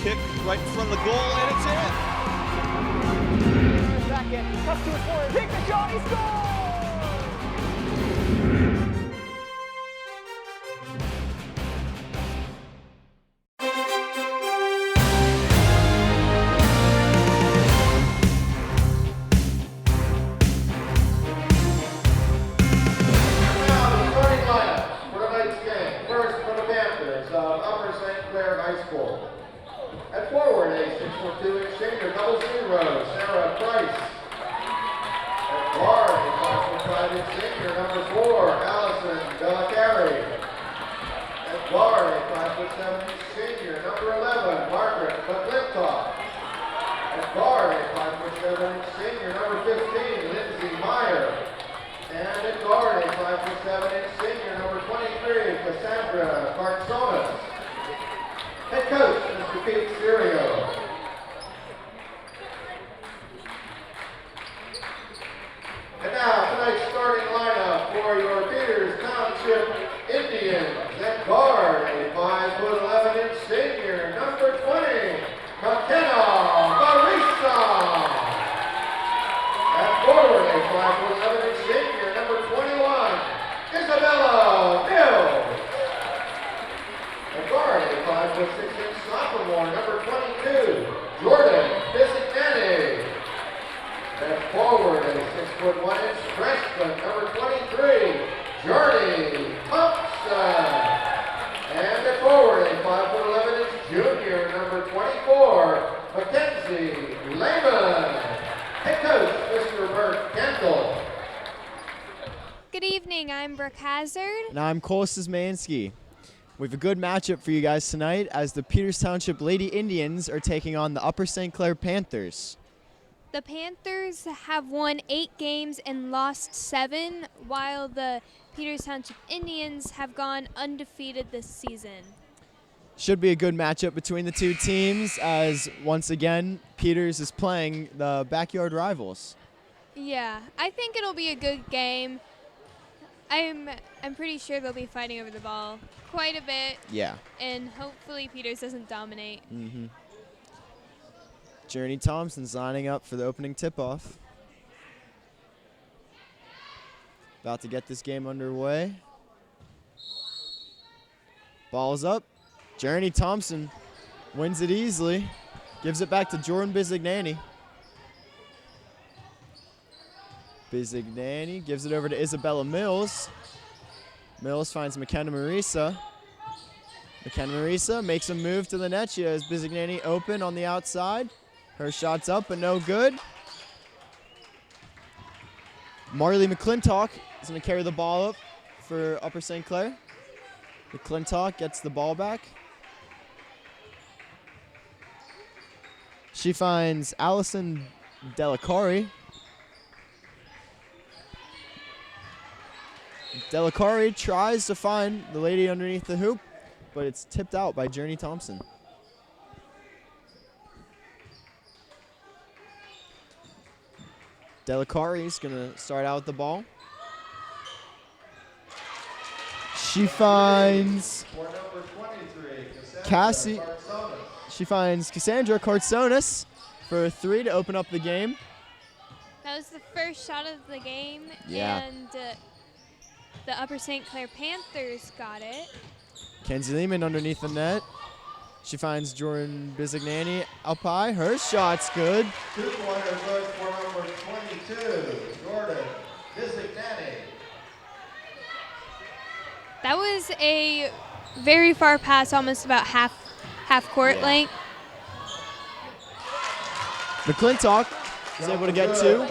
kick right in front of the goal, and it's in. Back in, cuts to his forward, take the shot, he scores! Clair High School. At forward, a 6'2" exchanger, double zero, Sarah Price. At guard, a 5'5" exchanger, number 4, Allison Delacari. At guard, a 5'7" exchanger, number 11, Margaret McClintock. At guard, a 5'7" exchanger, number 15, Lindsay Meyer. And at guard, a 5'7" exchanger, number 23, Cassandra Cartsonas. Head coach, Mr. Pete Serio. And now, tonight's starting lineup for your Peters Township Indians. At guard, a 5'11" senior, number 20, McKenna Marisa. At forward, a 5'11" senior, number 21, Isabella Mills. At guard, a 5'6" sophomore, number 22, Jordan Bisignani. At forward, a 6'1" freshman, number 23, Journey Thompson. And at forward, a 5'11" junior, number 24, Mackenzie Lehman. Head coach, Mr. Bert Kendall. Good evening, I'm Brooke Hazard. And I'm Cole Szymanski. We have a good matchup for you guys tonight as the Peters Township Lady Indians are taking on the Upper St. Clair Panthers. The Panthers have won 8 games and lost 7, while the Peters Township Indians have gone undefeated this season. Should be a good matchup between the two teams as, once again, Peters is playing the backyard rivals. Yeah, I think it'll be a good game. I'm pretty sure they'll be fighting over the ball quite a bit. Yeah. And hopefully Peters doesn't dominate. Mm-hmm. Journey Thompson's lining up for the opening tip-off. About to get this game underway. Ball's up. Journey Thompson wins it easily. Gives it back to Jordan Bisignani. Bisignani gives it over to Isabella Mills. Mills finds McKenna Marisa. McKenna Marisa makes a move to the net. She has Bisignani open on the outside. Her shot's up, but no good. Marley McClintock is going to carry the ball up for Upper St. Clair. McClintock gets the ball back. She finds Allison Delacari. Delacari tries to find the lady underneath the hoop, but it's tipped out by Journey Thompson. Delacari is going to start out with the ball. She finds Cassandra Cartsonas for a 3 to open up the game. That was the first shot of the game. Yeah. And the Upper St. Clair Panthers got it. Kenzie Lehman underneath the net. She finds Jordan Bisignani up high. Her shot's good. 2-pointer good for number 22, Jordan Bisignani. That was a very far pass, almost about half court length. McClintock is able to get 2,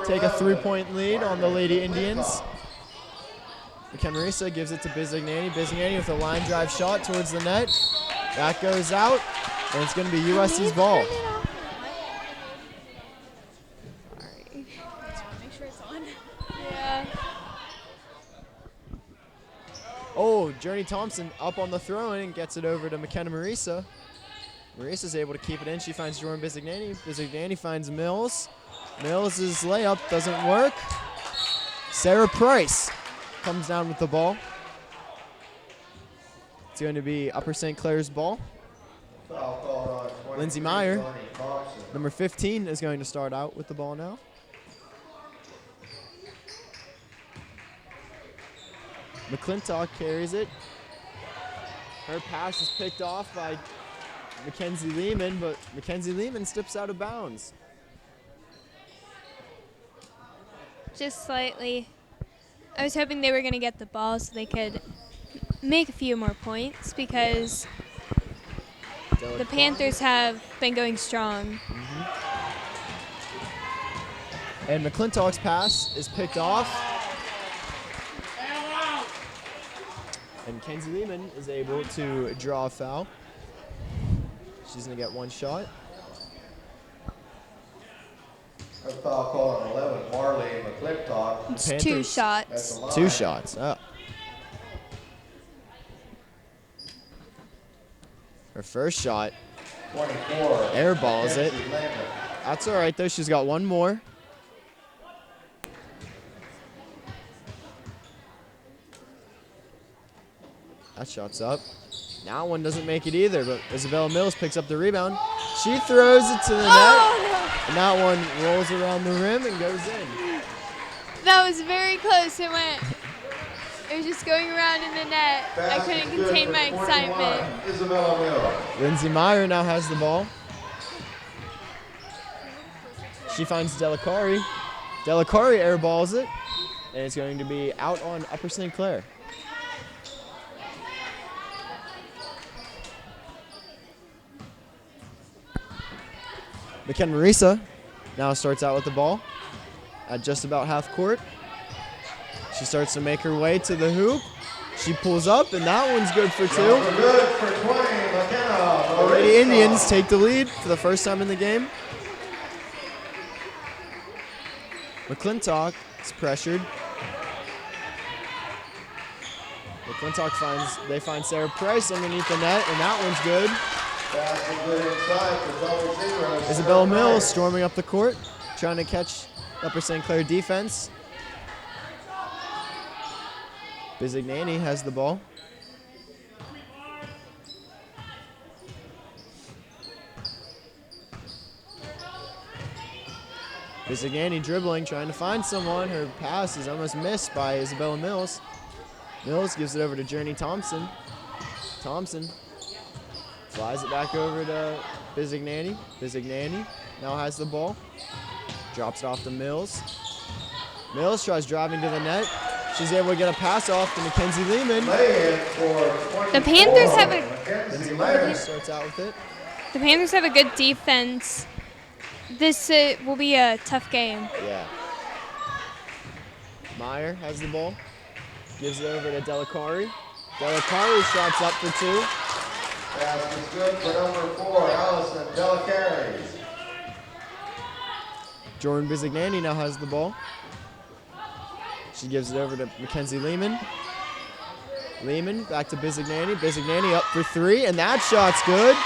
take a 3-point lead on the Lady Indians. McKenna Marisa gives it to Bisignani. Bisignani with a line drive shot towards the net. That goes out, and it's going to be USC's ball. Sorry. Make sure it's on. Yeah. Oh, Journey Thompson up on the throw-in and gets it over to McKenna Marisa. Marisa's able to keep it in. She finds Jordan Bisignani. Bisignani finds Mills. Mills' layup doesn't work. Sarah Price comes down with the ball. It's going to be Upper St. Clair's ball. Foul called on Lindsey Meyer, Johnny Thompson. number 15, is going to start out with the ball now. McClintock carries it. Her pass is picked off by Mackenzie Lehman, but Mackenzie Lehman steps out of bounds. Just slightly. I was hoping they were going to get the ball so they could make a few more points because the Panthers have been going strong. And McClintock's pass is picked off. And Kenzie Lehman is able to draw a foul. She's going to get one shot. A foul call on 11, Marley McClintock. It's 2 Panthers. That's shots. a line. 2 shots. Oh. Her first shot, 24. airballs it. Mackenzie Lehman. That's all right, though. She's got one more. That shot's up. That one doesn't make it either, but Isabella Mills picks up the rebound. She throws it to the net, Oh, and that one rolls around the rim and goes in. no. That was very close. It was just going around in the net. I Pass couldn't is good contain for my 21, excitement. Isabella Mills. Lindsey Meyer now has the ball. She finds Delacari. Delacari airballs it, and it's going to be out on Upper St. Clair. McKenna Marisa now starts out with the ball at just about half court. She starts to make her way to the hoop. She pulls up, and that one's good for 2. Good for 20, McKenna. The Lady Indians take the lead for the first time in the game. McClintock is pressured. McClintock find Sarah Price underneath the net, and that one's good. Pass is good inside for double zero. Isabella Mills storming up the court, trying to catch Upper St. Clair defense. Bizignani has the ball. Bizignani dribbling, trying to find someone. Her pass is almost missed by Isabella Mills. Mills gives it over to Journey Thompson. Thompson flies it back over to Bizignani. Bizignani now has the ball. Drops it off to Mills. Mills tries driving to the net. She's able to get a pass off to Mackenzie Lehman. Lay-in for 24. The Panthers have a Mackenzie Lehman Lehman. starts out with it. The Panthers have a good defense. This will be a tough game. Yeah. Meyer has the ball. Gives it over to Delacari. Delacari shots up for 2. Pass is good for number 4, Allison Delacari. Jordan Bizignani now has the ball. She gives it over to Mackenzie Lehman. Lehman back to Bizignani. Bizignani up for 3, and that shot's good.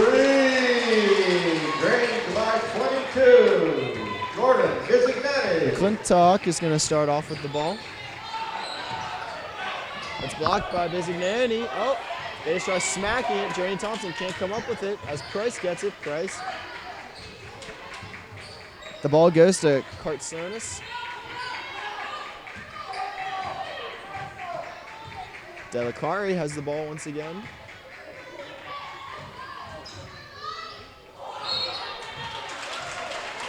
3, drained by 22. Jordan Bizignani. McClintock is going to start off with the ball. It's blocked by Bizignani. Oh, they just try smacking it. Journey Thompson can't come up with it as Price gets it. Price. The ball goes to Kartsonis. Delacari has the ball once again.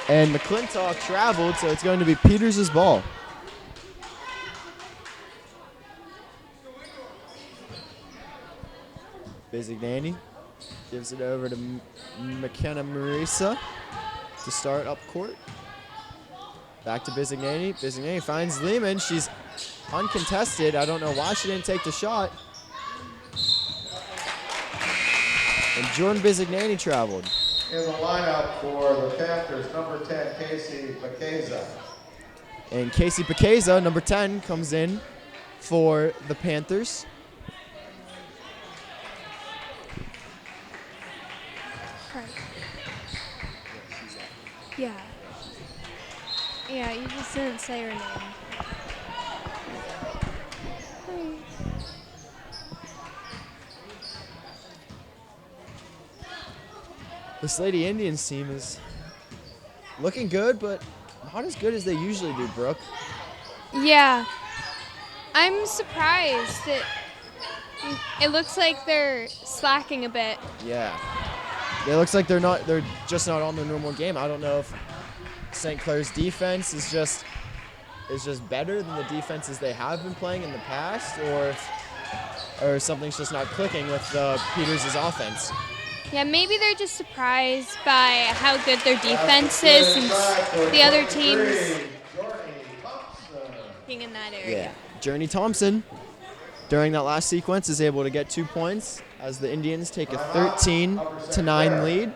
And McClintock traveled, so it's going to be Peters' ball. Bizignani gives it over to McKenna Marisa to start up court. Back to Bizignani. Bizignani finds Lehman. She's uncontested. I don't know why she didn't take the shot. And Jordan Bizignani traveled. In the lineup for the Panthers, number 10, Casey Paceza. And Casey Paceza, number 10, comes in for the Panthers. Yeah. Yeah, you just didn't say her name. This Lady Indians team is looking good, but not as good as they usually do, Brooke. Yeah. I'm surprised that it looks like they're slacking a bit. Yeah. It looks like they're just not on their normal game. I don't know if St. Clair's defense is just better than the defenses they have been playing in the past, or something's just not clicking with Peters' offense. Yeah, maybe they're just surprised by how good their defense is since the other teams being in that area. Yeah. Journey Thompson, during that last sequence, is able to get 2 points as the Indians take a 13-9 lead.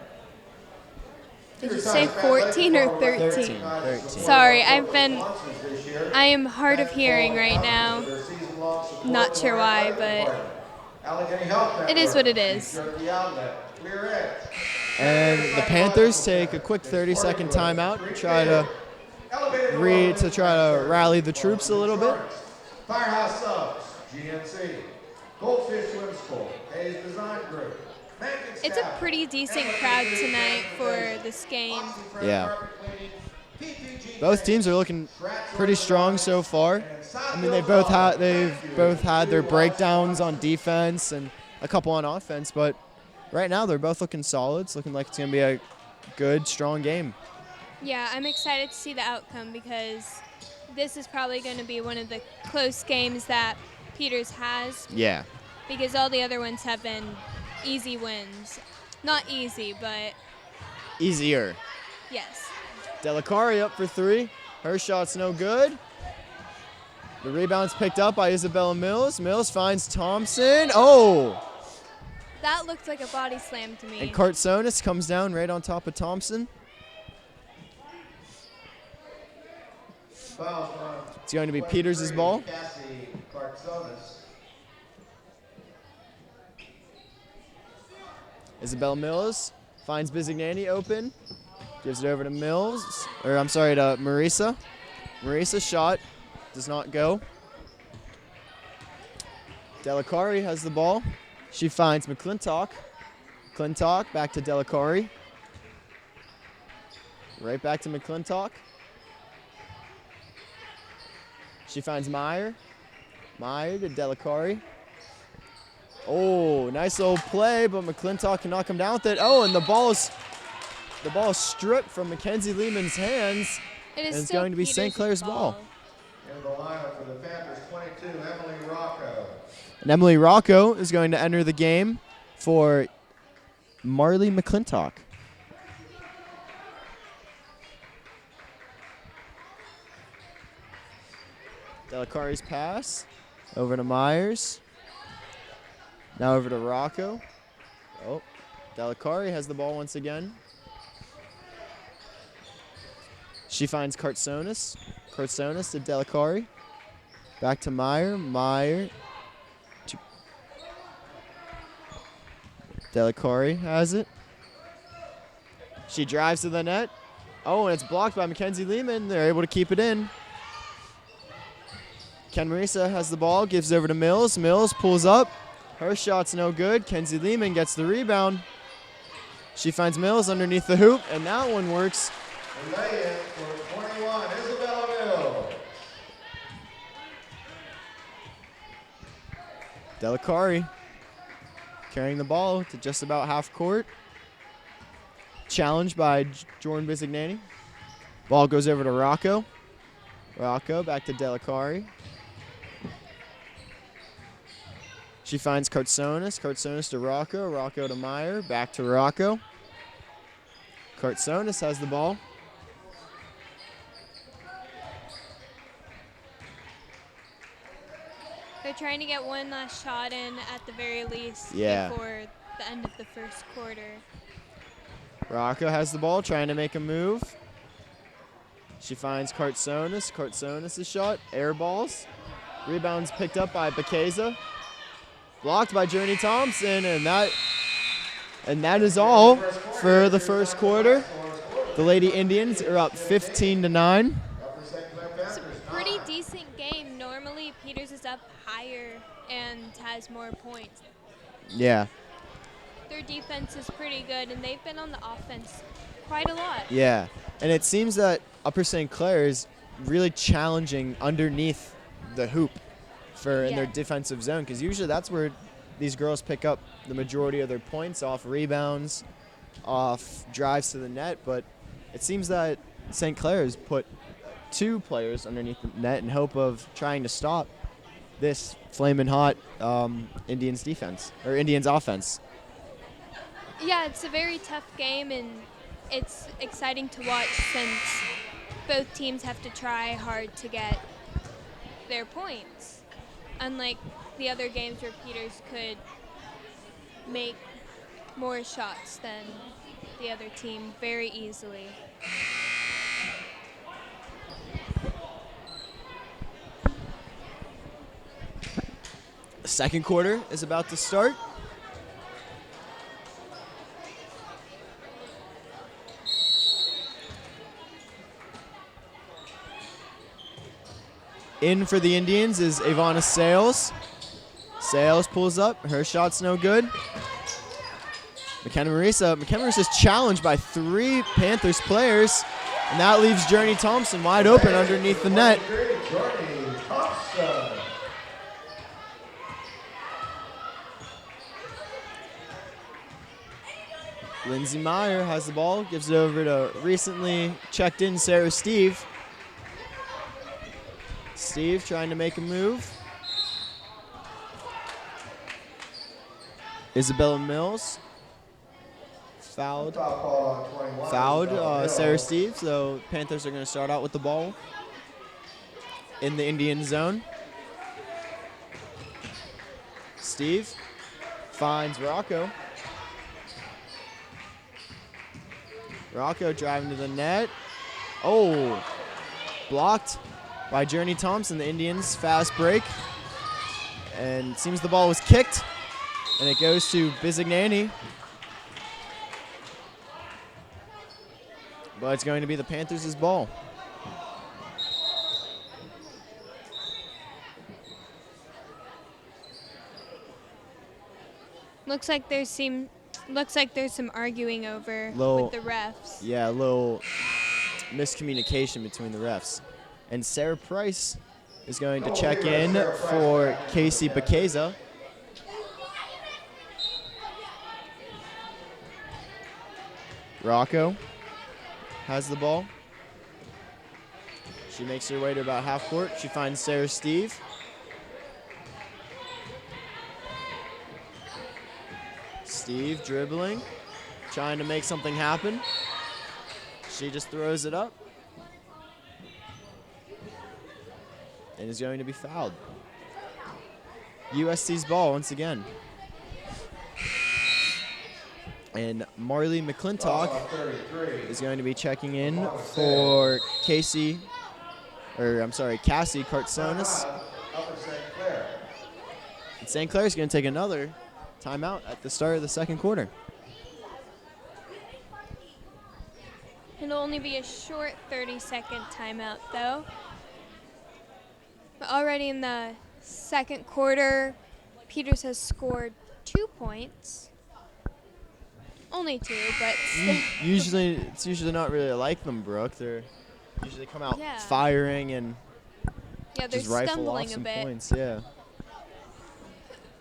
Did you say 14 or 13? 13. Sorry, I am hard of hearing right now. Not sure why, but it is what it is. And the Panthers take a quick 30-second timeout to try to rally the troops a little bit. Firehouse Subs, GNC, Goldfish Swim School, Hayes Design Group. It's a pretty decent crowd tonight for this game. Yeah. Both teams are looking pretty strong so far. I mean, they've both had their breakdowns on defense and a couple on offense, but right now they're both looking solid. It's looking like it's going to be a good, strong game. Yeah, I'm excited to see the outcome because this is probably going to be one of the close games that Peters has. Yeah. Because all the other ones have been easy wins. Not easy, but Easier. yes. Delacari up for 3. Her shot's no good. The rebound's picked up by Isabella Mills. Mills finds Thompson. Oh! That looked like a body slam to me. And Kartsonis comes down right on top of Thompson. It's going to be Peters' ball. Isabel Mills finds Bizignani open. Gives it over to to Marisa. Marisa's shot does not go. Delacari has the ball. She finds McClintock. McClintock back to Delacari. Right back to McClintock. She finds Meyer. Meyer to Delacari. Oh, nice little play, but McClintock cannot come down with it. Oh, and the ball is stripped from Mackenzie Lehman's hands. It's going to be St. Clair's ball. In the lineup for the Panthers, 22, Emily Rocco. And Emily Rocco is going to enter the game for Marley McClintock. Delacari's pass over to Myers. Now over to Rocco. Oh, Delacari has the ball once again. She finds Kartsonis. Kartsonis to Delacari. Back to Meyer. Meyer to Delacari has it. She drives to the net. Oh, and it's blocked by Mackenzie Lehman. They're able to keep it in. Ken Marisa has the ball, gives it over to Mills. Mills pulls up. Her shot's no good. Kenzie Lehman gets the rebound. She finds Mills underneath the hoop, and that one works. The lay-in for 21, Isabella Mills. Delacari carrying the ball to just about half court. Challenged by Jordan Bizignani. Ball goes over to Rocco. Rocco back to Delacari. She finds Kartsonis. Kartsonis to Rocco. Rocco to Meyer. Back to Rocco. Kartsonis has the ball. They're trying to get one last shot in at the very least before the end of the first quarter. Rocco has the ball, trying to make a move. She finds Kartsonis. Kartsonis' shot, air balls. Rebounds picked up by Bekeza. Blocked by Journey Thompson, and that is all for the first quarter. The Lady Indians are up 15-9. It's a pretty decent game. Normally, Peters is up higher and has more points. Yeah. their defense is pretty good, and they've been on the offense quite a lot. Yeah, and it seems that Upper St. Clair is really challenging underneath the hoop in their defensive zone, because usually that's where these girls pick up the majority of their points, off rebounds, off drives to the net. But it seems that St. Clair has put 2 players underneath the net in hope of trying to stop this flaming hot Indians defense, or Indians offense. Yeah, it's a very tough game, and it's exciting to watch since both teams have to try hard to get their points. Unlike the other games where Peters could make more shots than the other team very easily. The second quarter is about to start. In for the Indians is Ivana Sales. Sales pulls up. Her shot's no good. McKenna Marisa's challenged by 3 Panthers players, and that leaves Journey Thompson wide open underneath the net. Lindsay Meyer has the ball, gives it over to recently checked in Sarah Steve. Steve trying to make a move. Isabella Mills fouled Sarah Steve, so Panthers are going to start out with the ball in the Indian zone. Steve finds Rocco. Rocco driving to the net. Oh, blocked by Journey Thompson, the Indians' fast break. And it seems the ball was kicked, and it goes to Bizignani. But it's going to be the Panthers' ball. Looks like there's some arguing over with the refs. Yeah, a little miscommunication between the refs. And Sarah Price is going to check in for Casey Baceza. Rocco has the ball. She makes her way to about half court. She finds Sarah Steve. Steve dribbling, trying to make something happen. She just throws it up and is going to be fouled. USC's ball once again. And Marley McClintock is going to be checking in for Cassie Cartsonis. And St. Clair's going to take another timeout at the start of the second quarter. It'll only be a short 30-second timeout, though. But already in the second quarter, Peters has scored 2 points. Only 2, but it's usually not really like them, Brooke. They usually come out firing and they're just rifle stumbling off some a bit. points. Yeah.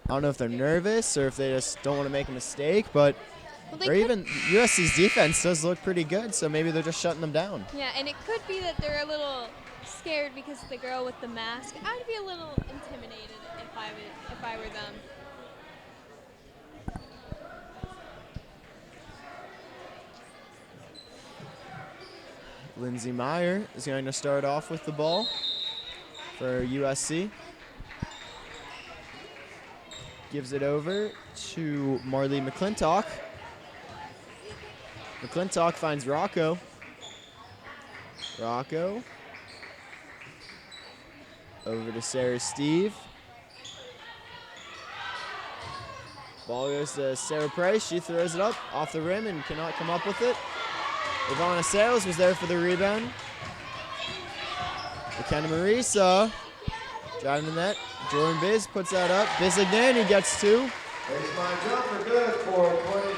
I don't know if they're nervous or if they just don't want to make a mistake, but even USC's defense does look pretty good, so maybe they're just shutting them down. Yeah, and it could be that they're a little scared because of the girl with the mask. I'd be a little intimidated if I were them. Lindsay Meyer is going to start off with the ball for USC. Gives it over to Marley McClintock. McClintock finds Rocco. Rocco. Over to Sarah Steve. Ball goes to Sarah Price. She throws it up off the rim and cannot come up with it. Ivana Sales was there for the rebound. McKenna Marisa driving the net. Jordan Biz puts that up. Bizignani gets 2. Baseline jumper good for 20.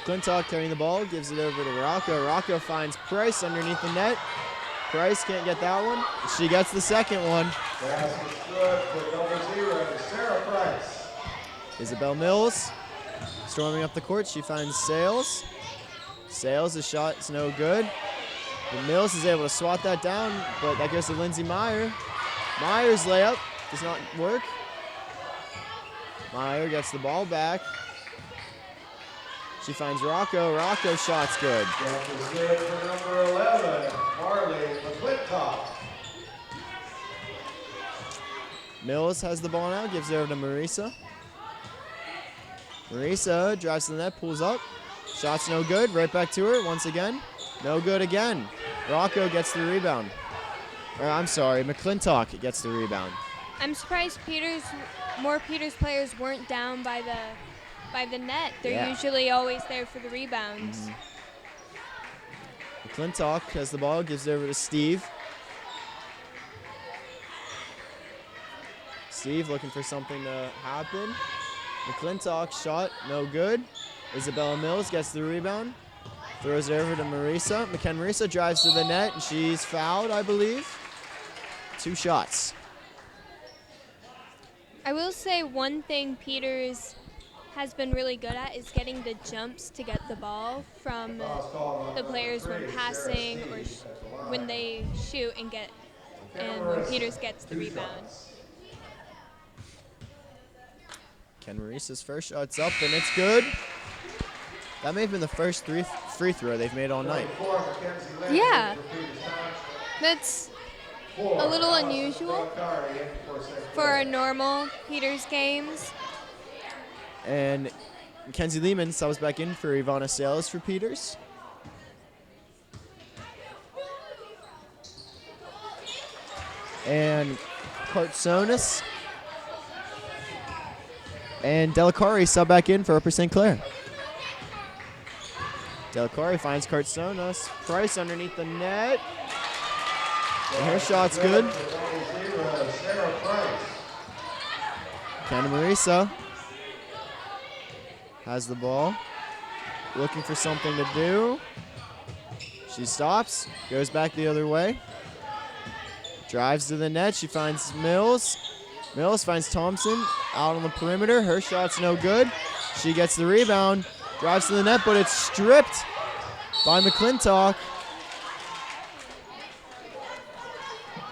McClintock carrying the ball, gives it over to Rocco. Rocco finds Price underneath the net. Price can't get that one. She gets the second one. Basket good for double zero to Sarah Price. Isabel Mills storming up the court. She finds Sales. Sales, the shot is no good. But Mills is able to swat that down, but that goes to Lindsay Meyer. Meyer's layup does not work. Meyer gets the ball back. She finds Rocco. Rocco shot's good. That was good for number 11, Marley McClintock. Mills has the ball now, gives it over to Marisa. Marisa drives to the net, pulls up. Shot's no good, right back to her once again. No good again. Rocco gets the rebound. Or, I'm sorry, McClintock gets the rebound. I'm surprised more Peters players weren't down by the net. They're usually always there for the rebounds. McClintock has the ball, gives it over to Steve. Steve looking for something to happen. McClintock shot, no good. Isabella Mills gets the rebound. Throws it over to Marisa. Marisa drives to the net, and she's fouled, I believe. 2 shots. I will say one thing Peters has been really good at is getting the jumps to get the ball from the players when passing or when they shoot and when Peters gets the rebound. Ken Marisa's first shot's up, and it's good. That may have been the first free throw they've made all night. Yeah, that's a little unusual for our normal Peters games. And Mackenzie Lehman subs back in for Ivana Sales for Peters. And Kartsonis and Delicari sub back in for Upper St. Clair. Delicari finds Kartsonis. Price underneath the net. And her shot's good. Kenna Marisa has the ball. Looking for something to do. She stops, goes back the other way. Drives to the net. She finds Mills. Mills finds Thompson out on the perimeter. Her shot's no good. She gets the rebound. Drives to the net, but it's stripped by McClintock.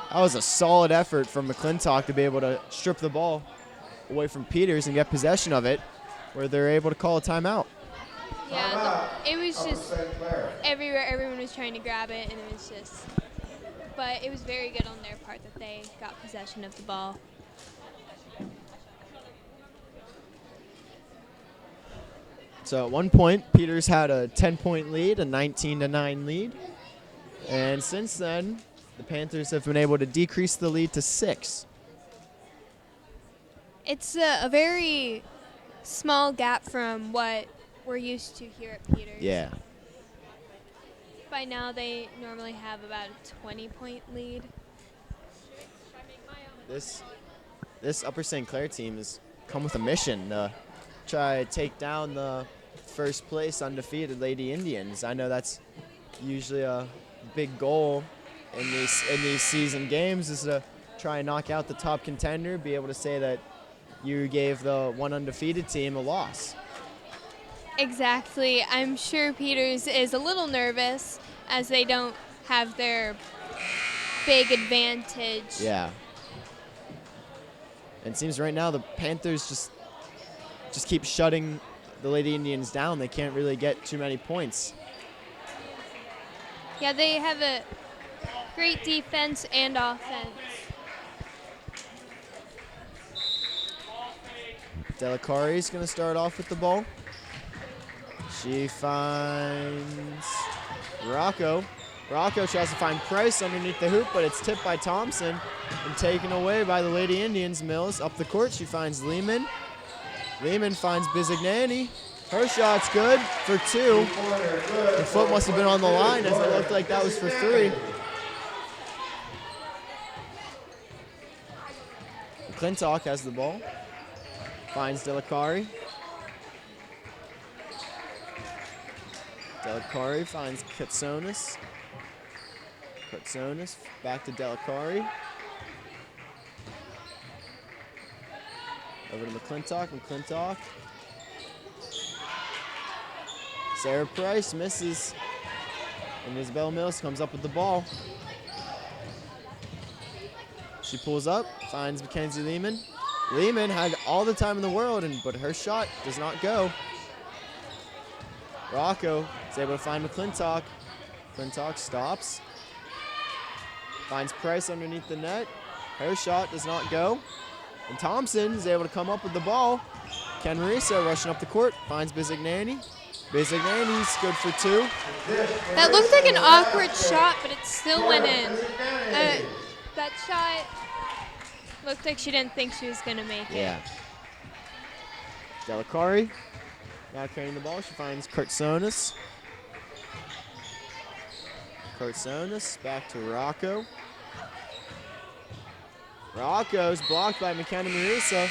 That was a solid effort from McClintock to be able to strip the ball away from Peters and get possession of it, where they're able to call a timeout. Yeah, it was just everywhere. Everyone was trying to grab it, and it was just. But it was very good on their part that they got possession of the ball. So at one point, Peters had a 10-point lead, a 19-9 lead. And since then, the Panthers have been able to decrease the lead to 6. It's a very small gap from what we're used to here at Peters. Yeah. By now, they normally have about a 20-point lead. This Upper St. Clair team has come with a mission to try to take down the first place undefeated Lady Indians. I know that's usually a big goal in these season games, is to try and knock out the top contender, be able to say that you gave the one undefeated team a loss. Exactly. I'm sure Peters is a little nervous as they don't have their big advantage. Yeah. And it seems right now the Panthers just keep shutting the Lady Indians down. They can't really get too many points. Yeah, they have a great defense and offense. Delicari's going to start off with the ball. She finds Rocco. Rocco tries to find Price underneath the hoop, but it's tipped by Thompson and taken away by the Lady Indians. Mills up the court. She finds Lehman. Lehman finds Bizignani. Her shot's good for 2. Her foot must have been on the line as it looked like that was for 3. McClintock has the ball. Finds Delicari. Delicari finds Katsonis. Katsonis back to Delicari. Over to McClintock. McClintock. Sarah Price misses. And Isabel Mills comes up with the ball. She pulls up, finds Mackenzie Lehman. Lehman had all the time in the world, but her shot does not go. Rocco is able to find McClintock. McClintock stops. Finds Price underneath the net. Her shot does not go. And Thompson is able to come up with the ball. Ken Marisa rushing up the court, finds Bizignani. Bizignani's good for 2. That looked like an awkward shot, but it still went in. That shot looked like she didn't think she was going to make it. Yeah. Delicari now carrying the ball. She finds Kurtsonis. Kurtsonis back to Rocco. Rocco's blocked by McKenna Marisa.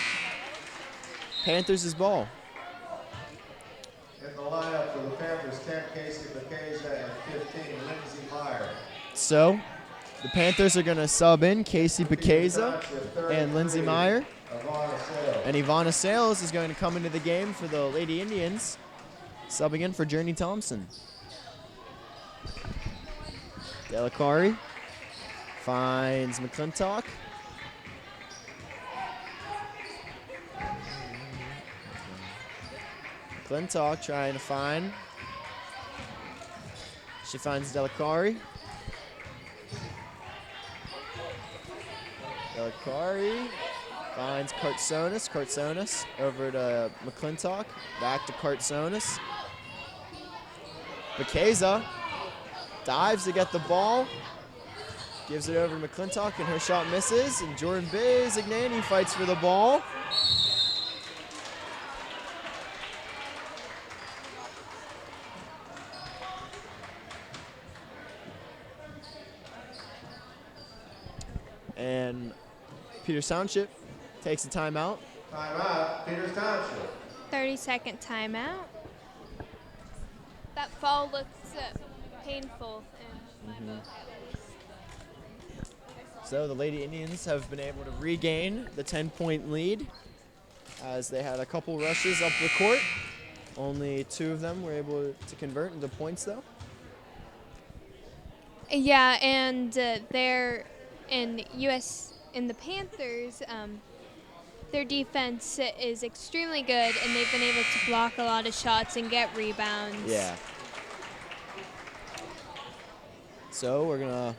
Panthers' ball. In the lineup for the Panthers, 10, Casey Baceza, and 15, Lindsay Meyer. So, the Panthers are going to sub in Casey Baceza and Lindsay Meyer. And Ivana Sales is going to come into the game for the Lady Indians, subbing in for Journey Thompson. Delicari finds McClintock. McClintock trying to find. She finds Delicari. Delicari finds Kartsonis. Kartsonis over to McClintock. Back to Kartsonis. Baceza dives to get the ball. Gives it over to McClintock, and her shot misses. And Jordan Bizignani fights for the ball. And Peters Township takes a timeout. Timeout, Peters Township. 30-second timeout. That fall looks painful in my book, at least. So the Lady Indians have been able to regain the 10-point lead as they had a couple rushes up the court. Only 2 of them were able to convert into points, though. Yeah, and they're in the Panthers. Their defense is extremely good, and they've been able to block a lot of shots and get rebounds. Yeah. So we're going to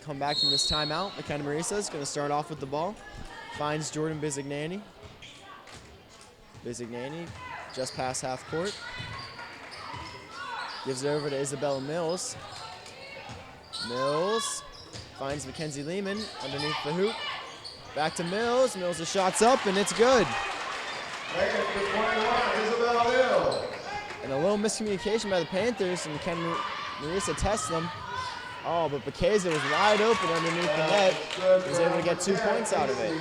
come back from this timeout. McKenna Marisa is going to start off with the ball. Finds Jordan Bizignani. Bizignani just past half court. Gives it over to Isabella Mills. Mills finds Mackenzie Lehman underneath the hoop. Back to Mills. Mills' shot's up, and it's good. Make it for 21, Isabel Mills. And a little miscommunication by the Panthers, and McKenna Marisa tests them. Oh, but Baceza was wide open underneath the net. He was able to get 2 points out of it.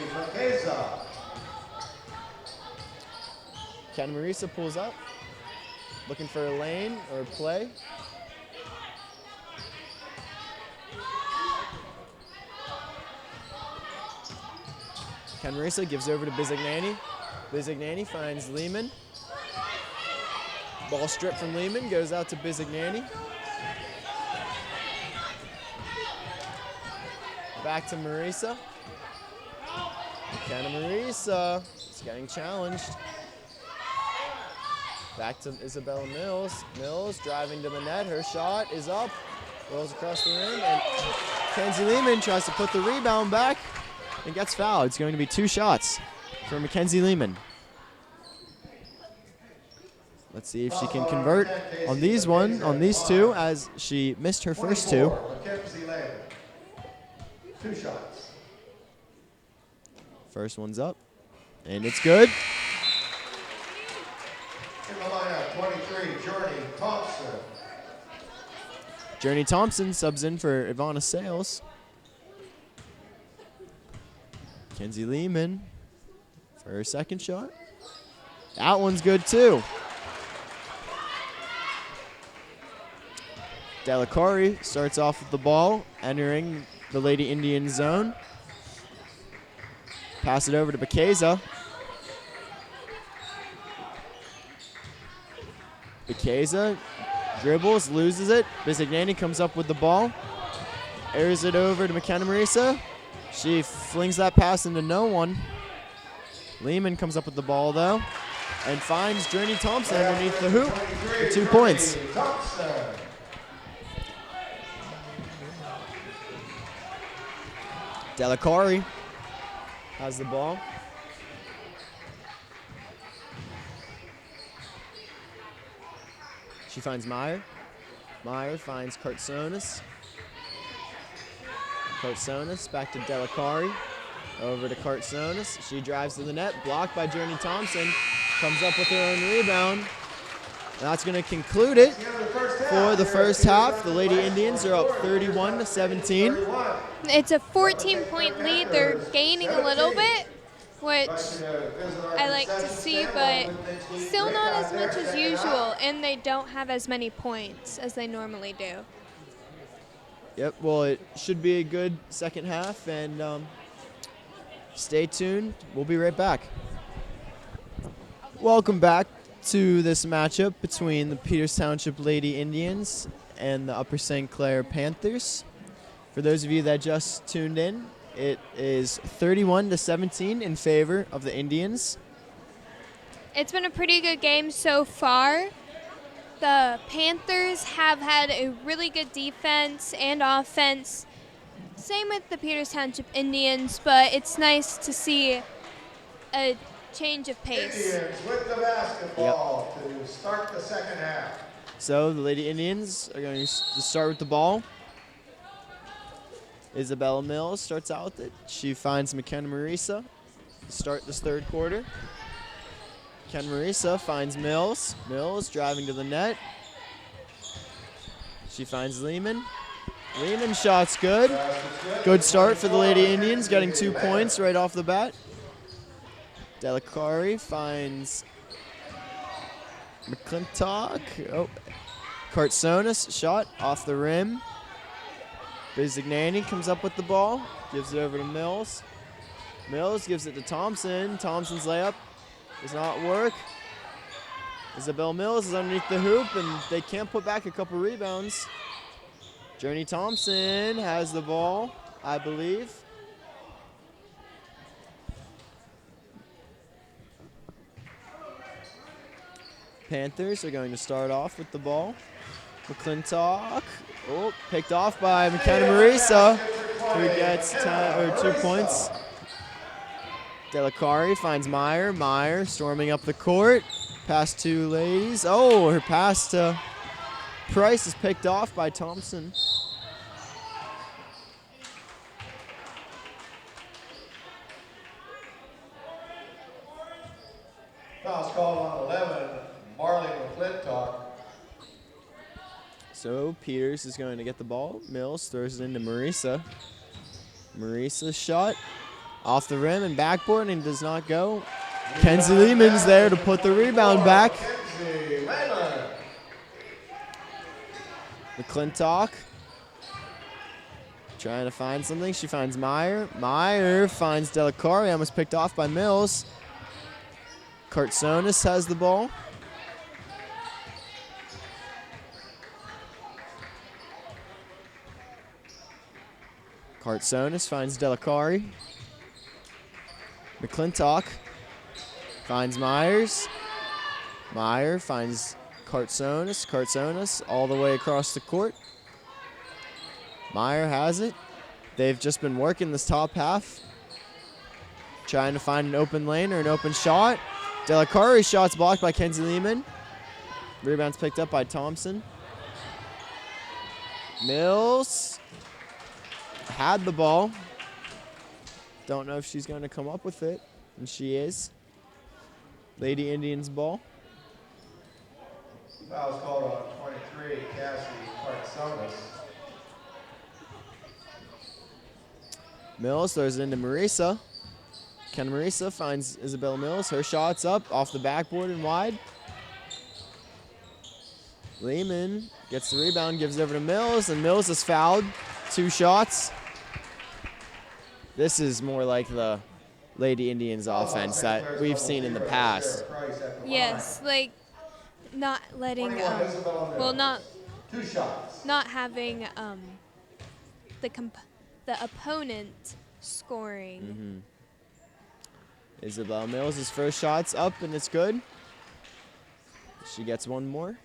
Ken Marisa pulls up, looking for a lane or a play. Ken Marisa gives over to Bizignani. Bizignani finds Lehman. Ball stripped from Lehman, goes out to Bizignani. Back to Marisa. McKenna Marisa is getting challenged. Back to Isabella Mills. Mills driving to the net. Her shot is up. Rolls across the rim. And Kenzie Lehman tries to put the rebound back and gets fouled. It's going to be 2 shots for Mackenzie Lehman. Let's see if she can convert on these 2, as she missed her first 2. Mackenzie Lehman. 2 shots. First one's up, and it's good. In the lineup, 23, Journey Thompson. Journey Thompson subs in for Ivana Sales. Kenzie Lehman for her second shot. That one's good too. Delacari starts off with the ball, entering the Lady Indian zone. Pass it over to Bekeza. Bekeza dribbles, loses it. Bizignani comes up with the ball. Airs it over to McKenna Marisa. She flings that pass into no one. Lehman comes up with the ball, though, and finds Journey Thompson underneath the hoop for 2 points. Delacari has the ball. She finds Meyer. Meyer finds Kartsonis. Kartsonis back to Delacari. Over to Kartsonis. She drives to the net, blocked by Journey Thompson. Comes up with her own rebound. And that's going to conclude it for the first half. The Lady Indians are up 31-17. It's a 14-point lead. They're gaining a little bit, which I like to see, but still not as much as usual, and they don't have as many points as they normally do. Yep, well, it should be a good second half, and stay tuned. We'll be right back. Welcome back to this matchup between the Peters Township Lady Indians and the Upper St. Clair Panthers. For those of you that just tuned in, it is 31-17 in favor of the Indians. It's been a pretty good game so far. The Panthers have had a really good defense and offense. Same with the Peters Township Indians, but it's nice to see a change of pace. Indians with the basketball to start the second half. So the Lady Indians are going to start with the ball. Isabella Mills starts out with it. She finds McKenna Marisa to start this third quarter. McKenna Marisa finds Mills. Mills driving to the net. She finds Lehman. Lehman shot's good. Good start for the Lady Indians, getting 2 points right off the bat. Delacari finds McClintock. Oh, Kartsonis shot off the rim. Bizignani comes up with the ball, gives it over to Mills. Mills gives it to Thompson. Thompson's layup does not work. Isabel Mills is underneath the hoop, and they can't put back a couple rebounds. Journey Thompson has the ball, I believe. Panthers are going to start off with the ball. McClintock, picked off by McKenna Marisa, who gets 2 points. Delacari finds Meyer. Meyer storming up the court. Pass to ladies. Oh, her pass to Price is picked off by Thompson. Foul's called on 11, Marley McClintock. So Peters is going to get the ball. Mills throws it into Marisa. Marisa's shot off the rim and backboard and does not go. Kenzie Lehman's there to put the rebound back. McClintock trying to find something. She finds Meyer. Meyer finds Delacari, almost picked off by Mills. Kartsonis has the ball. Kartsonis finds Delacari. McClintock finds Myers. Meyer finds Kartsonis. Kartsonis all the way across the court. Meyer has it. They've just been working this top half, trying to find an open lane or an open shot. Delacari's shot's blocked by Kenzie Lehman. Rebound's picked up by Thompson. Mills had the ball. Don't know if she's going to come up with it, and she is. Lady Indians ball. Foul's called on 23, Cassie Kartsonis. Mills throws it into Marisa. Ken Marisa finds Isabella Mills. Her shot's up off the backboard and wide. Lehman gets the rebound, gives it over to Mills, and Mills is fouled. 2 shots. This is more like the Lady Indians offense that we've seen in the past. Yes, like not letting, well, not 2 shots. not having the opponent scoring. Isabel Mills' first shot's up, and it's good. She gets one more.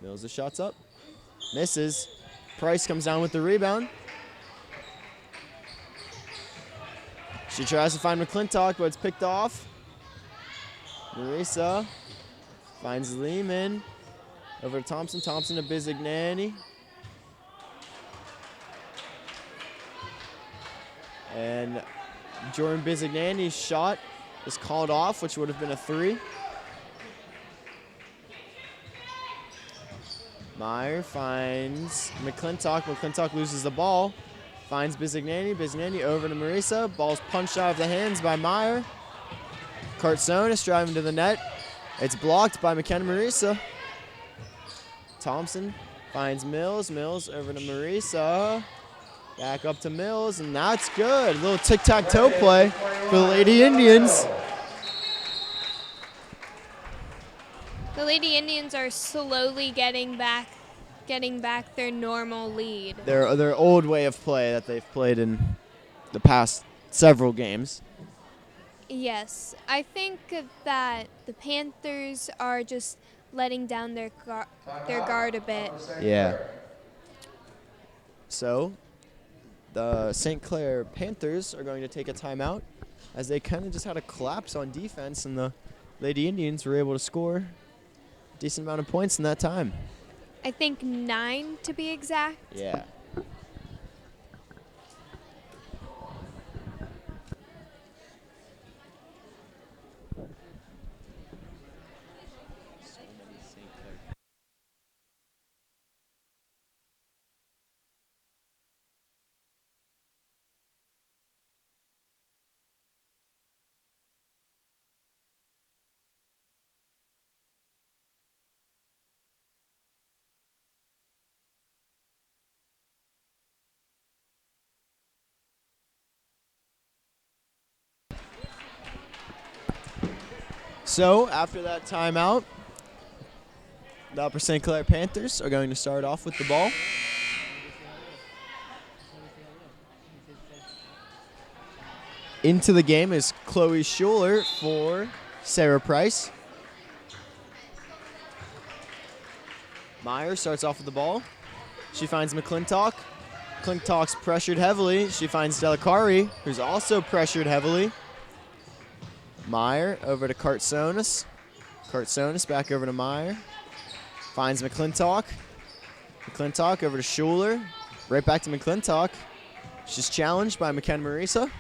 Mills' shot's up. Misses. Price comes down with the rebound. She tries to find McClintock, but it's picked off. Marisa finds Lehman. Over to Thompson. Thompson to Bizignani. And Jordan Bizignani's shot is called off, which would have been a 3. Meyer finds McClintock. McClintock loses the ball. Finds Bizignani. Bizignani over to Marisa. Ball's punched out of the hands by Meyer. Cartsonis driving to the net. It's blocked by McKenna Marisa. Thompson finds Mills. Mills over to Marisa. Back up to Mills, and that's good. A little tic-tac-toe play for the Lady Indians. The Lady Indians are slowly getting back their normal lead. Their old way of play that they've played in the past several games. Yes, I think that the Panthers are just letting down their guard a bit. Yeah. So, the St. Clair Panthers are going to take a timeout as they kind of just had a collapse on defense, and the Lady Indians were able to score a decent amount of points in that time. I think 9 to be exact. Yeah. So, after that timeout, the Upper St. Clair Panthers are going to start off with the ball. Into the game is Chloe Schuler for Sarah Price. Meyer starts off with the ball. She finds McClintock. McClintock's pressured heavily. She finds Delicari, who's also pressured heavily. Meyer over to Cartsonis. Cartsonis back over to Meyer. Finds McClintock. McClintock over to Schuler. Right back to McClintock. She's challenged by McKenna Marisa.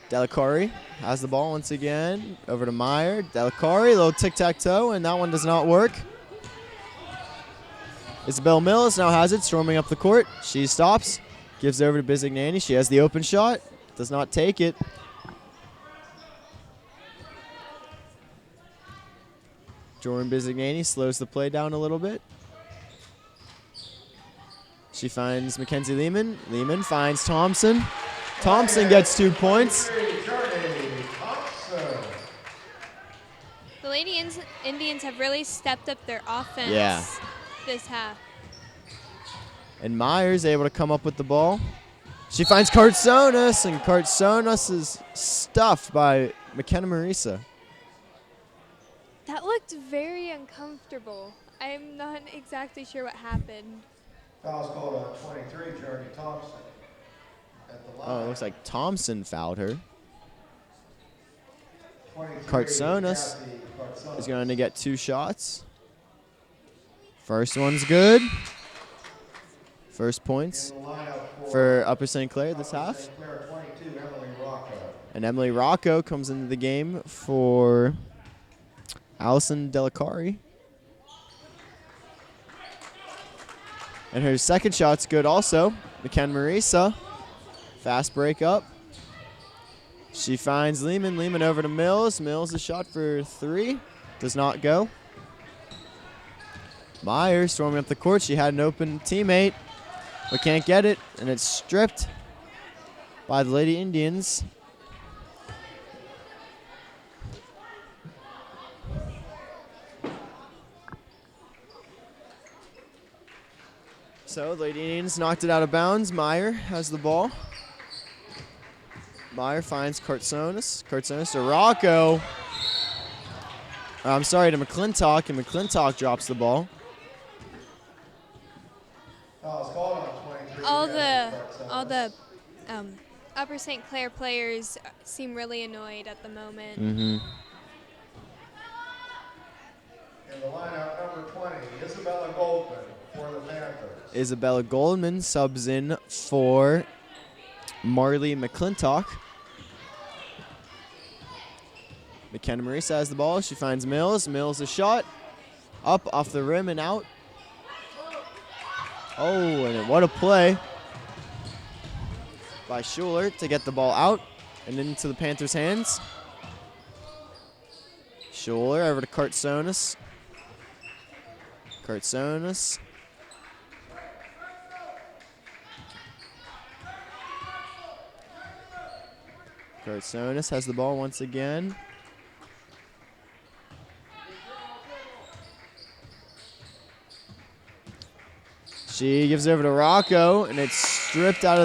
Delicari has the ball once again. Over to Meyer. Delicari, little tic-tac-toe, and that one does not work. Isabel Mills now has it, storming up the court. She stops, gives it over to Bizignani. She has the open shot, does not take it. Jordan Bizignani slows the play down a little bit. She finds Mackenzie Lehman. Lehman finds Thompson. Thompson gets 2 points. The Lady Indians have really stepped up their offense this half. And Meyer's able to come up with the ball. She finds Cartsonis, and Cartsonis is stuffed by McKenna Marisa. That looked very uncomfortable. I'm not exactly sure what happened. Foul's called on 23, Journey Thompson. At the line. Oh, it looks like Thompson fouled her. Cartsonis is going to get 2 shots. First one's good. First points for Upper St. Clair this half. And Emily Rocco comes into the game for Allison Delicari. And her second shot's good also. McKenna Marisa. Fast break up. She finds Lehman. Lehman over to Mills. Mills a shot for 3. Does not go. Meyer storming up the court. She had an open teammate, but can't get it, and it's stripped by the Lady Indians. So, Lady Indians knocked it out of bounds. Meyer has the ball. Meyer finds Kartsonis. Kartsonis to Rocco. I'm sorry, to McClintock, and McClintock drops the ball. Foul's called on 23. All the Upper St. Clair players seem really annoyed at the moment. Mm-hmm. In the lineup, number 20, Isabella Goldman for the Panthers. Isabella Goldman subs in for Marley McClintock. McKenna Marisa has the ball. She finds Mills. Mills a shot. Up off the rim and out. Oh, and what a play by Schuler to get the ball out and into the Panthers' hands. Schuler over to Kartsonis. Kartsonis. Kartsonis has the ball once again. She gives it over to Rocco, and it's stripped out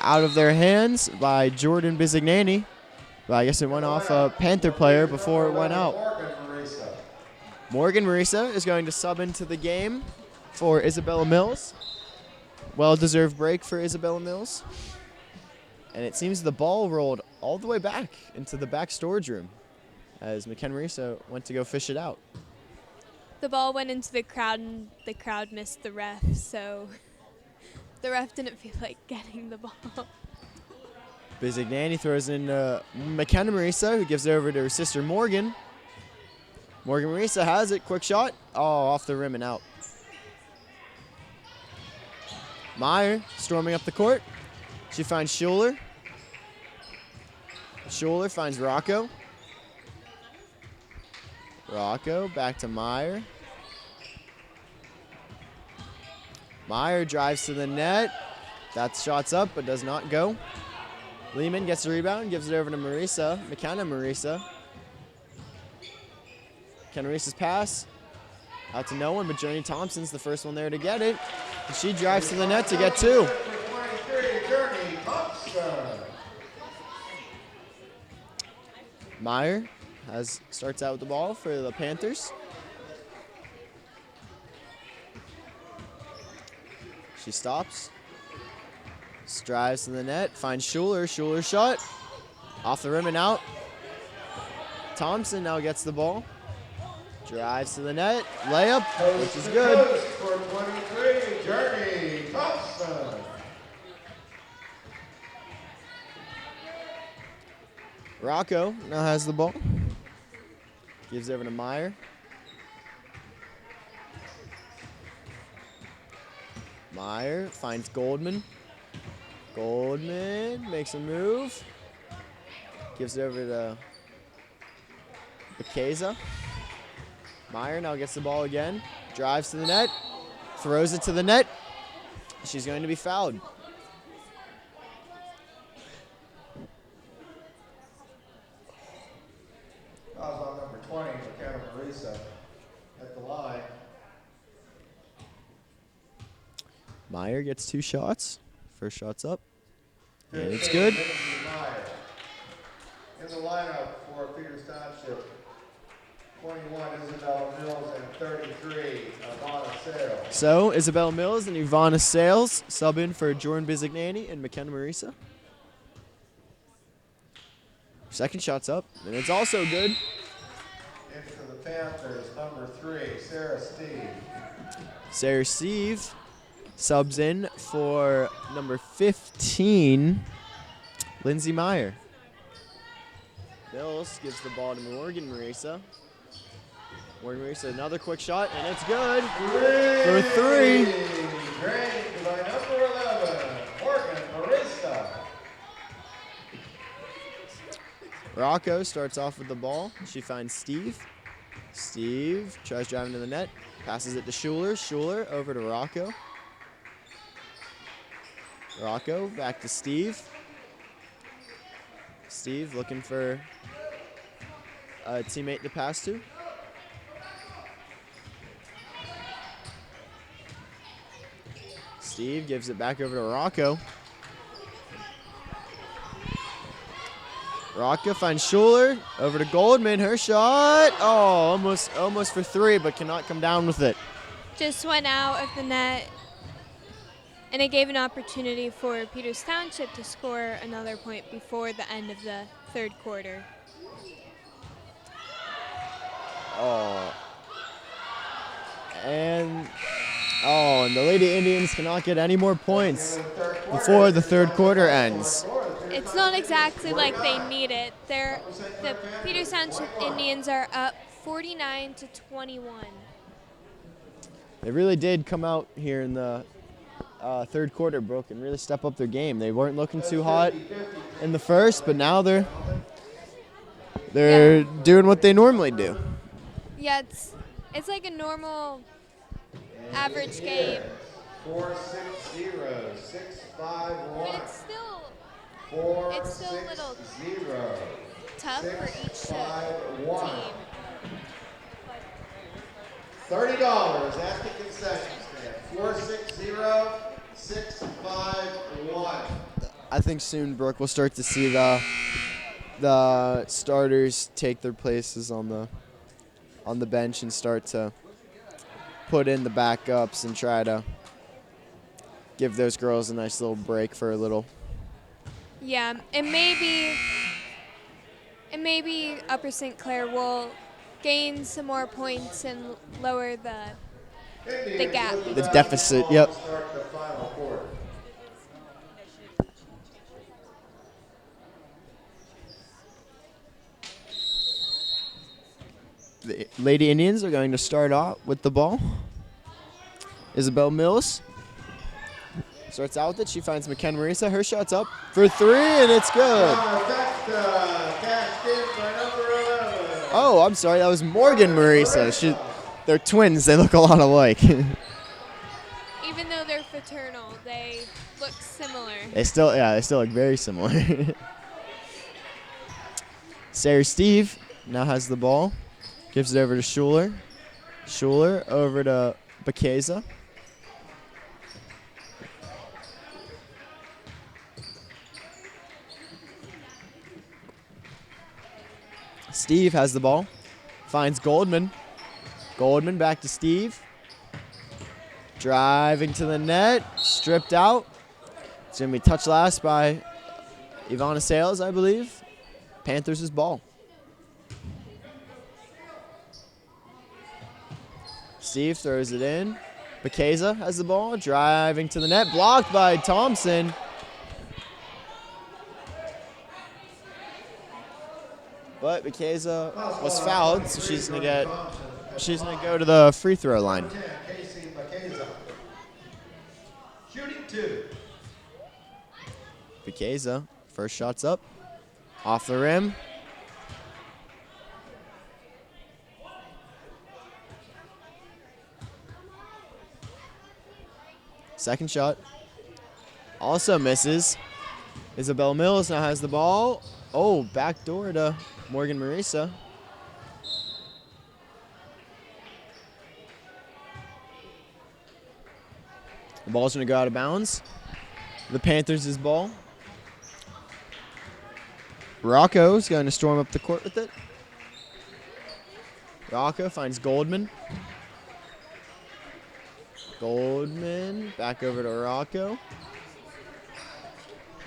of their hands by Jordan Bizignani. Well, I guess it went off a Panther player before it went out. Morgan Marisa is going to sub into the game for Isabella Mills. Well-deserved break for Isabella Mills. And it seems the ball rolled all the way back into the back storage room as McKenna Marisa went to go fish it out. The ball went into the crowd, and the crowd missed the ref, so the ref didn't feel like getting the ball. Bizignani throws in McKenna Marisa, who gives it over to her sister Morgan. Morgan Marisa has it. Quick shot. Oh, off the rim and out. Meyer storming up the court. She finds Schuler. Schuler finds Rocco. Rocco back to Meyer. Meyer drives to the net. That shot's up but does not go. Lehman gets the rebound, gives it over to Marisa. McKenna Marisa. McKenna Marisa's pass. Out to no one, but Journey Thompson's the first one there to get it. And she drives to the net to get 2. Meyer starts out with the ball for the Panthers. She stops. Drives to the net. Finds Schuler. Schuler shot. Off the rim and out. Thompson now gets the ball. Drives to the net. Layup, which is good. For 23, Journey Thompson. Rocco now has the ball. Gives over to Meyer. Meyer finds Goldman. Goldman makes a move. Gives it over to Bekeza. Meyer now gets the ball again. Drives to the net. Throws it to the net. She's going to be fouled. Foul's on number 20, McKenna Marisa at the line. Meyer gets 2 shots. First shot's up. And it's good. Meyer. In the lineup for Peters Township, 21, Isabella Mills, and 33, Ivana Sales. So, Isabella Mills and Ivana Sales sub in for Jordan Bizignani and McKenna Marisa. Second shot's up, and it's also good. In for the Panthers, number 3, Sarah Steve. Sarah Steve subs in for number 15, Lindsay Meyer. Mills gives the ball to Morgan Marisa. Morgan Marisa, another quick shot, and it's good for 3. Drained by number 11, Morgan Marisa. Rocco starts off with the ball. She finds Steve. Steve tries driving to the net. Passes it to Schuler. Schuler over to Rocco. Rocco back to Steve. Steve looking for a teammate to pass to. Steve gives it back over to Rocco. Rocco finds Schuler. Over to Goldman. Her shot. Oh, almost for three, but cannot come down with it. Just went out of the net, and it gave an opportunity for Peters Township to score another point before the end of the third quarter. Oh. And the Lady Indians cannot get any more points before the third quarter ends. It's not exactly like they need it. The Peters Township Indians are up 49-21. They really did come out here in the third quarter, Brooke, and really step up their game. They weren't looking too hot in the first, but now they're doing what they normally do. Yeah, it's like a normal average game. 4-6-0, 6-5-1. But it's still a little tough for each team. $30 asking concessions stand. 4-6-0, 6-5-1. I think soon, Brooke, we'll start to see the starters take their places on the bench and start to put in the backups and try to give those girls a nice little break for a little. Yeah, and maybe Upper St. Clair will gain some more points and lower the gap. The deficit, yep. Start the final quarter. The Lady Indians are going to start off with the ball. Isabel Mills starts out with it. She finds McKenna Marisa. Her shot's up for three, and it's good. Cashed in for number 11. Oh, I'm sorry. That was Morgan Marisa. They're twins. They look a lot alike. Even though they're fraternal, they look similar. They still look very similar. Sarah Steve now has the ball. Gives it over to Schuler. Schuler over to Bakeza. Steve has the ball. Finds Goldman. Goldman back to Steve. Driving to the net. Stripped out. It's going to be touched last by Ivana Sales, I believe. Panthers' ball. Steve throws it in. Bakeza has the ball. Driving to the net. Blocked by Thompson. But Bakeza was fouled, so she's gonna go to the free throw line. Shooting 2. Bakeza, first shot's up. Off the rim. Second shot. Also misses. Isabel Mills now has the ball. Oh, back door to Morgan Marisa. The ball's going to go out of bounds. The Panthers' ball. Rocco's going to storm up the court with it. Rocco finds Goldman. Goldman back over to Rocco.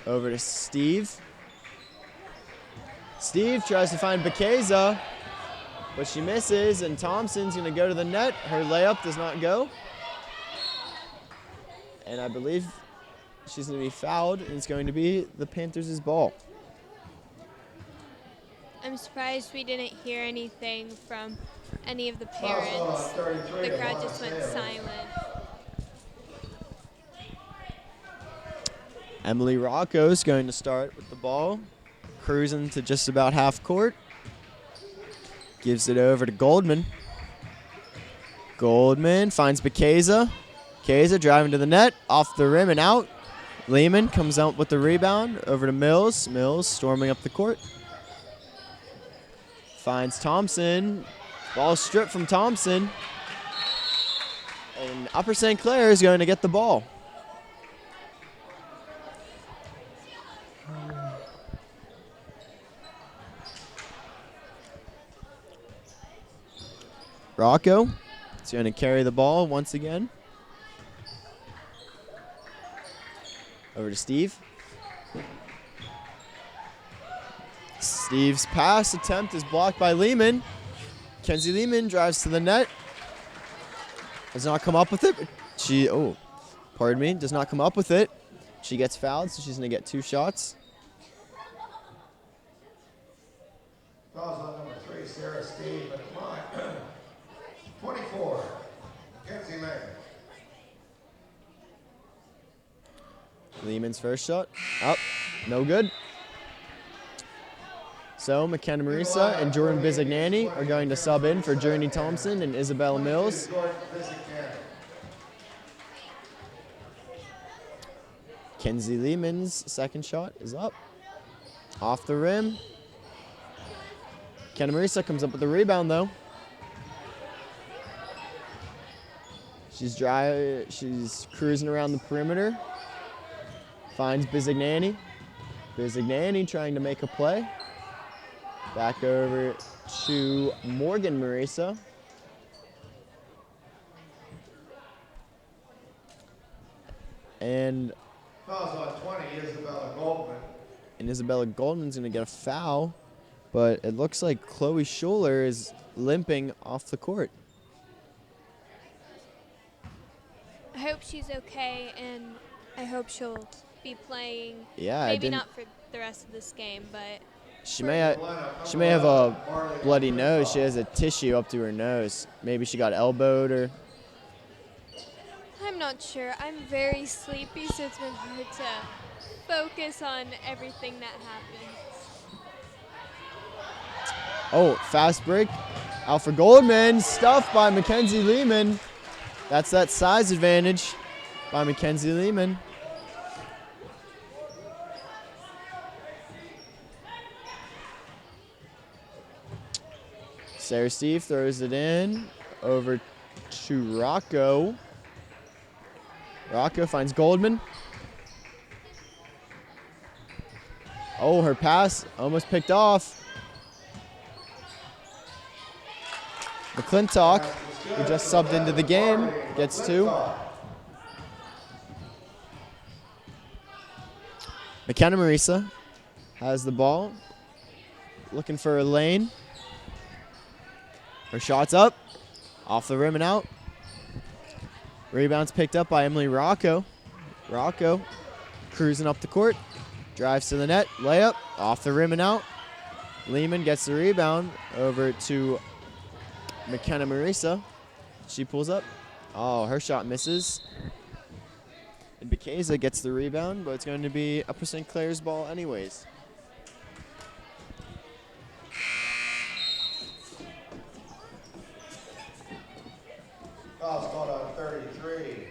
Over to Steve. Steve tries to find Bakeza, but she misses, and Thompson's going to go to the net. Her layup does not go. And I believe she's going to be fouled, and it's going to be the Panthers' ball. I'm surprised we didn't hear anything from any of the parents. The crowd just went silent. Emily Rocco's going to start with the ball. cruising to just about half court. Gives it over to Goldman. Goldman finds Bekeza. Bekeza driving to the net, off the rim and out. Lehman comes out with the rebound, over to Mills. Mills storming up the court. Finds Thompson. Ball stripped from Thompson. And Upper St. Clair is going to get the ball. Rocco is going to carry the ball once again. Over to Steve. Steve's pass attempt is blocked by Lehman. Kenzie Lehman drives to the net. Does not come up with it. Does not come up with it. She gets fouled, so she's going to get 2 shots. Fouls on number 3, Sarah Steve at the line. 24, Kenzie Lehman. Lehman's first shot. Up. No good. So McKenna Marisa and Jordan Bizignani are going to sub in for Journey Thompson and Isabella Mills. Kenzie Lehman's second shot is up. Off the rim. McKenna Marisa comes up with the rebound though. She's cruising around the perimeter. Finds Bizignani. Bizignani trying to make a play. Back over to Morgan Marisa. And Fouls on 20, Isabella Goldman. And Isabella Goldman's going to get a foul, but it looks like Chloe Schuler is limping off the court. I hope she's okay, and I hope she'll be playing. Yeah, maybe not for the rest of this game, but she may have a bloody nose. She has a tissue up to her nose. Maybe she got elbowed or. I'm not sure. I'm very sleepy, so it's been hard to focus on everything that happens. Oh, fast break. Out for Goldman. Stuffed by Mackenzie Lehman. That's that size advantage by Mackenzie Lehman. Sarah Steve throws it in over to Rocco. Rocco finds Goldman. Oh, her pass almost picked off. McClintock, who just subbed into the game, gets 2. McKenna Marisa has the ball, looking for a lane. Her shot's up, off the rim and out. Rebound's picked up by Emily Rocco. Rocco cruising up the court, drives to the net, layup, off the rim and out. Lehman gets the rebound over to McKenna Marisa. She pulls up. Oh, her shot misses. And Bekeza gets the rebound, but it's going to be Upper St. Clair's ball anyways. Foul's called on 33,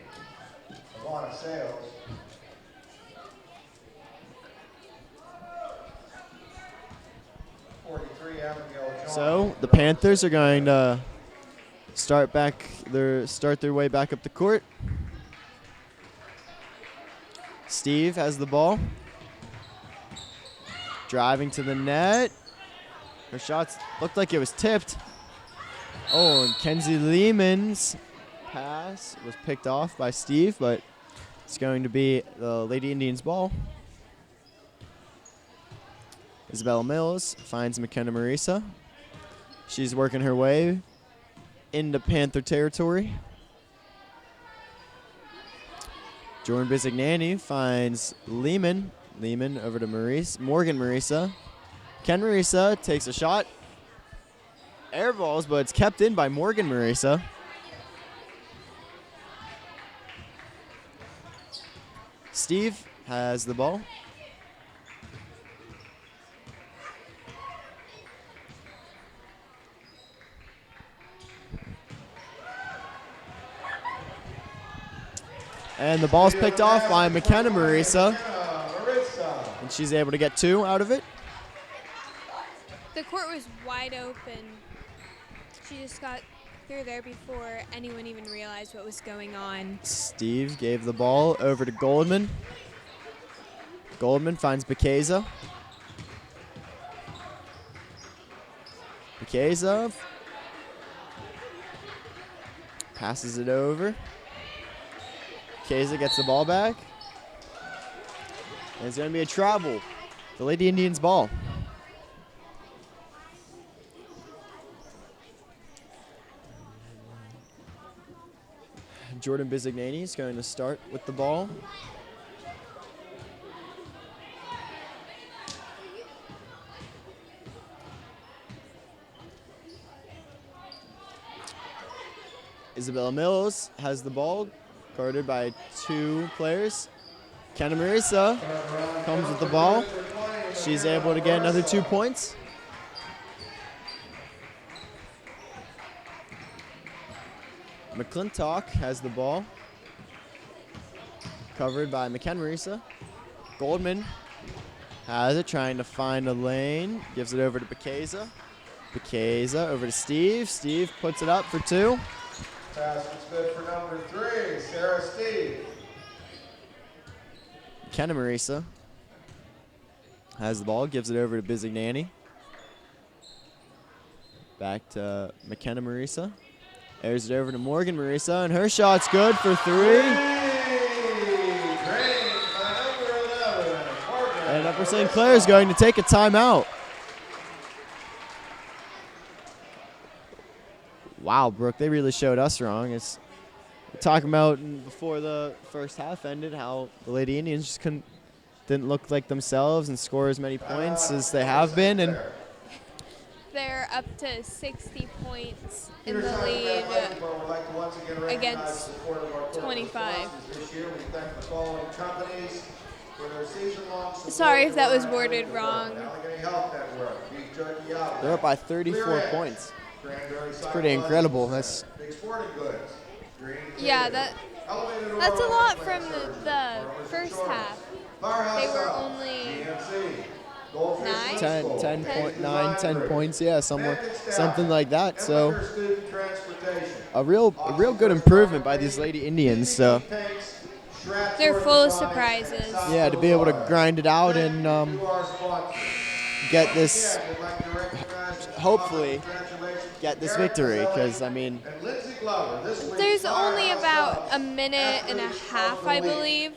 Ivana Sales. So the Panthers are going to start their way back up the court. Steve has the ball. Driving to the net. Her shots looked like it was tipped. Oh, and Kenzie Lehman's pass was picked off by Steve, but it's going to be the Lady Indians' ball. Isabella Mills finds McKenna Marisa. She's working her way into Panther territory. Jordan Bizignani finds Lehman. Lehman over to Morgan Marisa. Ken Marisa takes a shot. Air balls, but it's kept in by Morgan Marisa. Steve has the ball. And the ball's picked off by McKenna Marisa. And she's able to get 2 out of it. The court was wide open. She just got through there before anyone even realized what was going on. Steve gave the ball over to Goldman. Goldman finds Bekeza. Bekeza passes it over. Bekeza gets the ball back. And it's going to be a travel. The Lady Indians ball. Jordan Bizignani is going to start with the ball. Isabella Mills has the ball, guarded by 2 players. Kenna Marisa comes with the ball. She's able to get another 2 points. McClintock has the ball, covered by McKenna Marisa. Goldman has it, trying to find a lane. Gives it over to Bekeza. Bekeza over to Steve. Steve puts it up for 2. Pass is good for number 3, Sarah Steve. McKenna Marisa has the ball, gives it over to Bizignani. Back to McKenna Marisa. Airs it over to Morgan Marisa, and her shot's good for 3. And Upper St. Clair is going to take a timeout. Wow, Brooke, they really showed us wrong. It's talking about before the first half ended how the Lady Indians just didn't look like themselves and score as many points as they have been, and They're up to 60 points in the lead against 25. Sorry if that was worded wrong. they're up by 34 points. It's pretty incredible. That's Yeah, that's a lot from the first half. They were only 9? 10 points, yeah, something like that. So a real good improvement by these Lady Indians. So They're full of surprises. yeah, to be able to grind it out and get this, hopefully get this victory, because I mean, There's only about a minute and a half, I believe.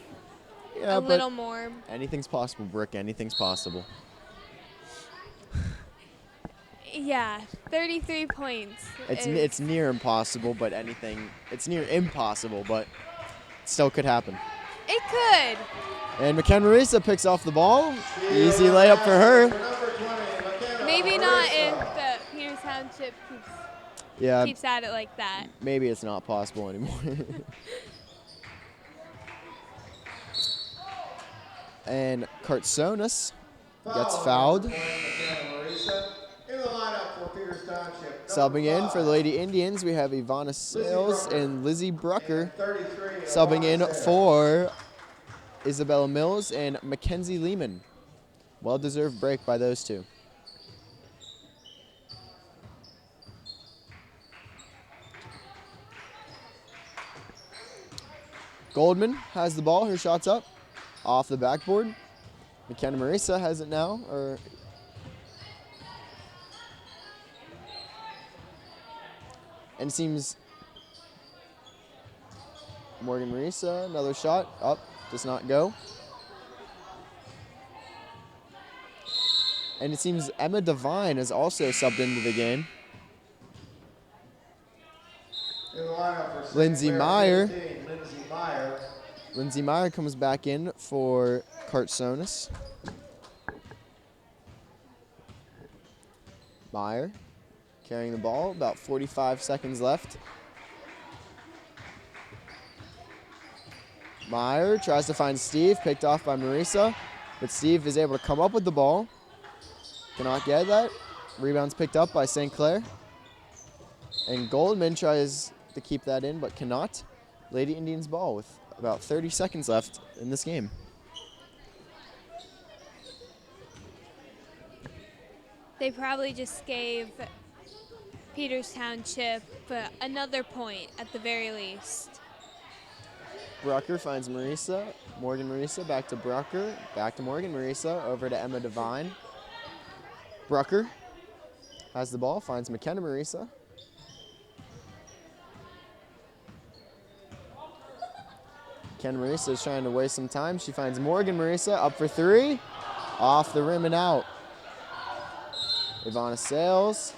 yeah, A but little more. anything's possible, Brooke. Anything's possible. Yeah, 33 points. It's near impossible, but it's near impossible, but it still could happen. It could. And McKenna Marisa picks off the ball. Easy layup for her. Maybe not if the Peters Township keeps at it like that. Maybe it's not possible anymore. And Kartsonis gets fouled. Subbing in for the Lady Indians, we have Ivana Sales and Lizzie Brucker. Subbing in for Isabella Mills and Mackenzie Lehman. Well-deserved break by those 2. Goldman has the ball. Her shot's up off the backboard. McKenna Marisa has it now. And it seems Morgan Marisa, another shot, up, does not go. And it seems Emma Devine is also subbed into the game. Lindsay Meyer. Lindsay Meyer comes back in for Kartsonis. Meyer carrying the ball, about 45 seconds left. Meyer tries to find Steve, picked off by Marisa, but Steve is able to come up with the ball. Cannot get that. Rebound's picked up by St. Clair. And Goldman tries to keep that in, but cannot. Lady Indians ball with about 30 seconds left in this game. They probably just gave Peters Township another point at the very least. Brucker finds Marisa. Morgan Marisa back to Brucker. Back to Morgan Marisa. Over to Emma Devine. Brucker has the ball. Finds McKenna Marisa. Ken Marisa is trying to waste some time. She finds Morgan Marisa up for three. Off the rim and out. Ivana Sales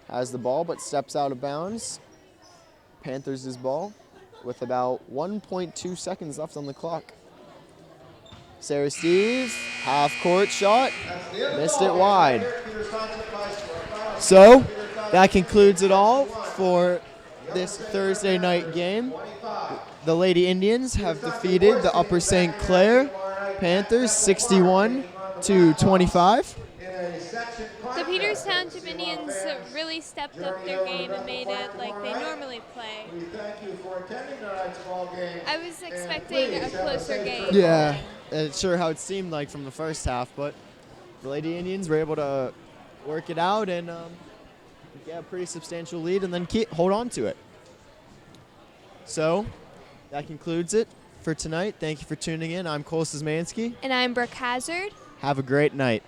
has the ball but steps out of bounds. Panthers' ball with about 1.2 seconds left on the clock. Sarah Steve, half-court shot, missed it wide. So that concludes it all for this Thursday night game. The Lady Indians have defeated the Upper St. Clair Panthers 61-25. The Peters Township Indians really stepped up their game and made it like they normally play. I was expecting a closer game. Yeah, it's sure how it seemed like from the first half, but the Lady Indians were able to work it out and get a pretty substantial lead and then hold on to it. So that concludes it for tonight. Thank you for tuning in. I'm Cole Szymanski. And I'm Brooke Hazard. Have a great night.